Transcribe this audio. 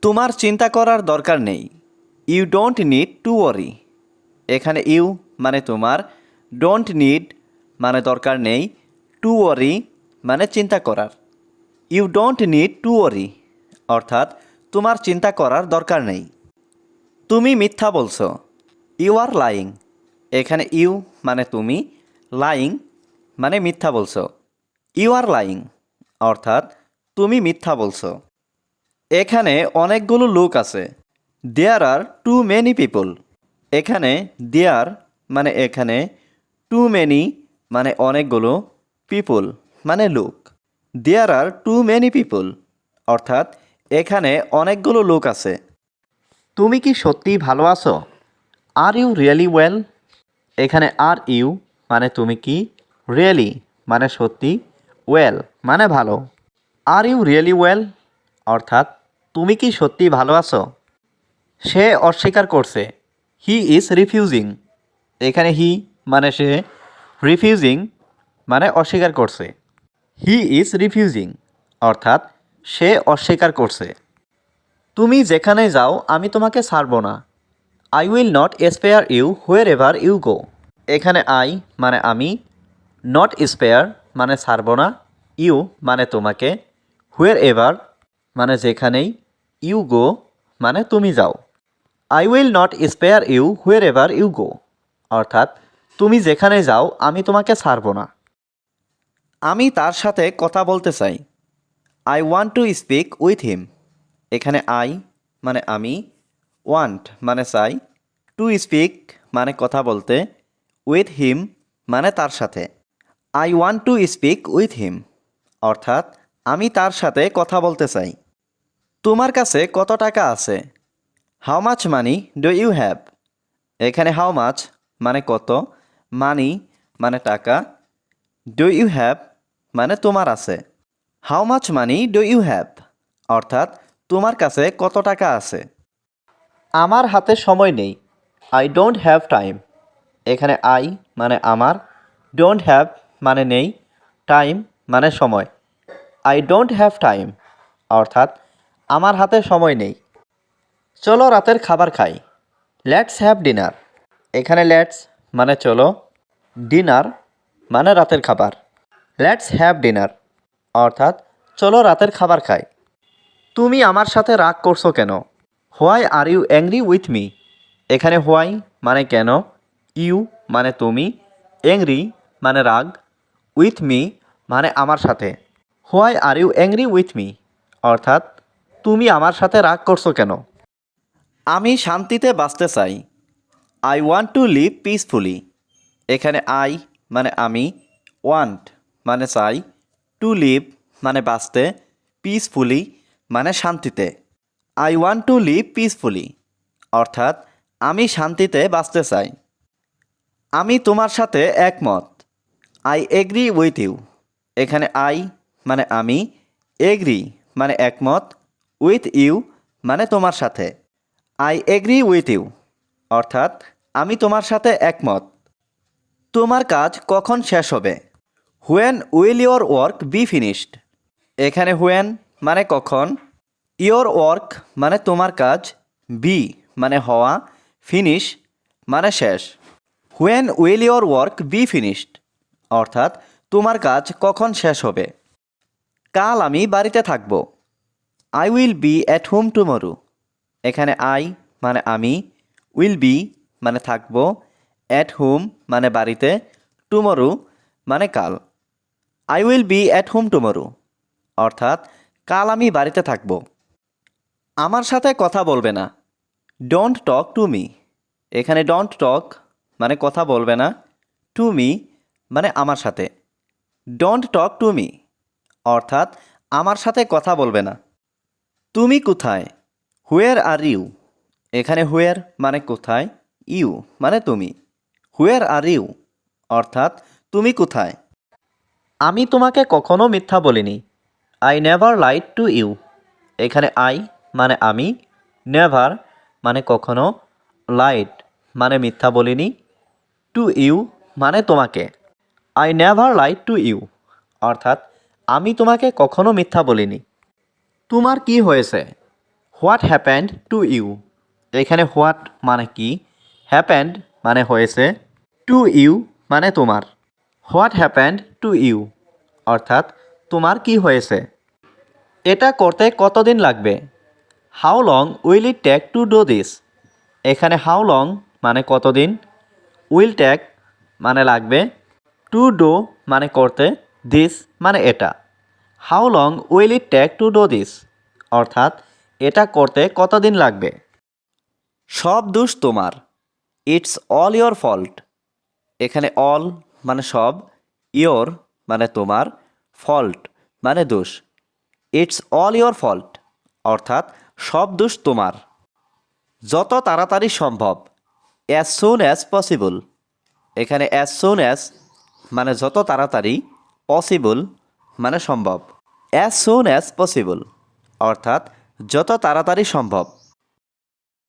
তোমার চিন্তা করার দরকার নেই। You don't need to worry. এখানে ইউ মানে তোমার, ডোন্ট নিড মানে দরকার নেই, টু ওয়ারি মানে চিন্তা করার। You don't need to worry অর্থাৎ তোমার চিন্তা করার দরকার নেই। তুমি মিথ্যা বলছো। You are lying. এখানে ইউ মানে তুমি, লাইং মানে মিথ্যা বলছো। ইউ আর লাইং অর্থাৎ তুমি মিথ্যা বলছো। এখানে অনেকগুলো লোক আছে। দেয়ার আর টু মেনি পিপল। এখানে দেয়ার মানে এখানে, টু মেনি মানে অনেকগুলো, পিপল মানে লোক। দেয়ার আর টু মেনি পিপল অর্থাৎ এখানে অনেকগুলো লোক আছে। তুমি কি সত্যিই ভালো আছো? Are you really well. এখানে আর ইউ মানে তুমি কি, রিয়েলি মানে সত্যি, ওয়েল মানে ভালো। আর ইউ রিয়েলি ওয়েল অর্থাৎ তুমি কি সত্যিই ভালো আছো? সে অস্বীকার করছে। He is refusing. এখানে হি মানে সে, রিফিউজিং মানে অস্বীকার করছে। হি ইজ রিফিউজিং অর্থাৎ সে অস্বীকার করছে। তুমি যেখানে যাও আমি তোমাকে ছাড়ব না। I will not spare you wherever you go. এখানে আই মানে আমি, নট স্পেয়ার মানে ছাড়ব না, ইউ মানে তোমাকে, হোয়ার এভার মানে যেখানেই, ইউ গো মানে তুমি যাও। I will not spare you wherever you go অর্থাৎ তুমি যেখানে যাও আমি তোমাকে ছাড়ব না। আমি তার সাথে কথা বলতে চাই। I want to speak with him. এখানে আই মানে আমি, ওয়ান্ট মানে চাই, টু স্পিক মানে কথা বলতে, উইথ হিম মানে তার সাথে। I want to speak with him অর্থাৎ আমি তার সাথে কথা বলতে চাই। তোমার কাছে কত টাকা আছে? How much money do you have. এখানে হাউ মাচ মানে কত, মানি মানে টাকা, ডু ইউ হ্যাভ মানে তোমার আছে। How much money do you have অর্থাৎ তোমার কাছে কত টাকা আছে। আমার হাতে সময় নেই। I don't have time. এখানে আই মানে আমার, ডোন্ট হ্যাভ মানে নেই, টাইম মানে সময়। আই ডোন্ট হ্যাভ টাইম অর্থাৎ আমার হাতে সময় নেই। চলো রাতের খাবার খাই। Let's have dinner. এখানে লেটস মানে চলো, ডিনার মানে রাতের খাবার। লেটস হ্যাভ ডিনার অর্থাৎ চলো রাতের খাবার খাই। তুমি আমার সাথে রাগ করছো কেন? Why are you angry with me. এখানে হোয়াই মানে কেন, ইউ মানে তুমি, অ্যাংরি মানে রাগ, উইথ মি মানে আমার সাথে। Why are you angry with me অর্থাৎ তুমি আমার সাথে রাগ করছো কেন? আমি শান্তিতে বাঁচতে চাই। I want to live peacefully. এখানে আই মানে আমি, ওয়ান্ট মানে চাই, টু লিভ মানে বাঁচতে, পিসফুলি মানে শান্তিতে। I want to live peacefully অর্থাৎ আমি শান্তিতে বাঁচতে চাই। আমি তোমার সাথে একমত। I agree with you. এখানে আই মানে আমি, এগ্রি মানে একমত, উইথ ইউ মানে তোমার সাথে। আই এগ্রি উইথ ইউ অর্থাৎ আমি তোমার সাথে একমত। তোমার কাজ কখন শেষ হবে? When will your work be finished. এখানে হোয়েন মানে কখন, ইয়োর ওয়ার্ক মানে তোমার কাজ, বি মানে হওয়া, ফিনিশ মানে শেষ। When will your work be finished অর্থাৎ তোমার কাজ কখন শেষ হবে। কাল আমি বাড়িতে থাকব। I will be at home tomorrow. এখানে আই মানে আমি, উইল বি মানে থাকব, অ্যাট হোম মানে বাড়িতে, টুমরো মানে কাল। I will be at home tomorrow অর্থাৎ কাল আমি বাড়িতে থাকব। আমার সাথে কথা বলবে না। Don't talk to me. এখানে ডোন্ট টক মানে কথা বলবে না, টু মি মানে আমার সাথে। ডোন্ট টক টু মি অর্থাৎ আমার সাথে কথা বলবে না। তুমি কোথায়? হুয়ের আর ইউ। এখানে হুয়ের মানে কোথায়, ইউ মানে তুমি। হুয়ের আর ইউ অর্থাৎ তুমি কোথায়? আমি তোমাকে কখনো মিথ্যা বলিনি। I never lied to you. এখানে আই মানে আমি, নেভার মানে কখনো, লাইড মানে মিথ্যা বলিনি, টু ইউ মানে তোমাকে। I never lied to you অর্থাৎ আমি তোমাকে কখনো মিথ্যা বলিনি। তোমার কি হয়েছে? What happened to you? এখানে হোয়াট মানে কি, হ্যাপেন্ড মানে হয়েছে, টু ইউ মানে তোমার। হোয়াট হ্যাপেন্ড টু ইউ অর্থাৎ তোমার কি হয়েছে। এটা করতে কতদিন লাগবে? How long will it take to do this? এখানে হাউ লং মানে কতদিন, উইল টেক মানে লাগবে, টু ডু মানে করতে, দিস মানে এটা। How long will it take to do this অর্থাৎ এটা করতে কতদিন লাগবে। সব দোষ তোমার, ইটস অল ইয়োর ফল্ট। এখানে অল মানে সব, ইয়োর মানে তোমার, ফল্ট মানে দোষ। ইটস অল ইয়োর ফল্ট অর্থাৎ সব দোষ তোমার। যত তাড়াতাড়ি সম্ভব, অ্যাজ সুন অ্যাজ পসিবল। এখানে অ্যাজ সুন অ্যাজ মানে যত তাড়াতাড়ি, পসিবল মানে সম্ভব। অ্যাজ সুন অ্যাজ পসিবল অর্থাৎ যত তাড়াতাড়ি সম্ভব।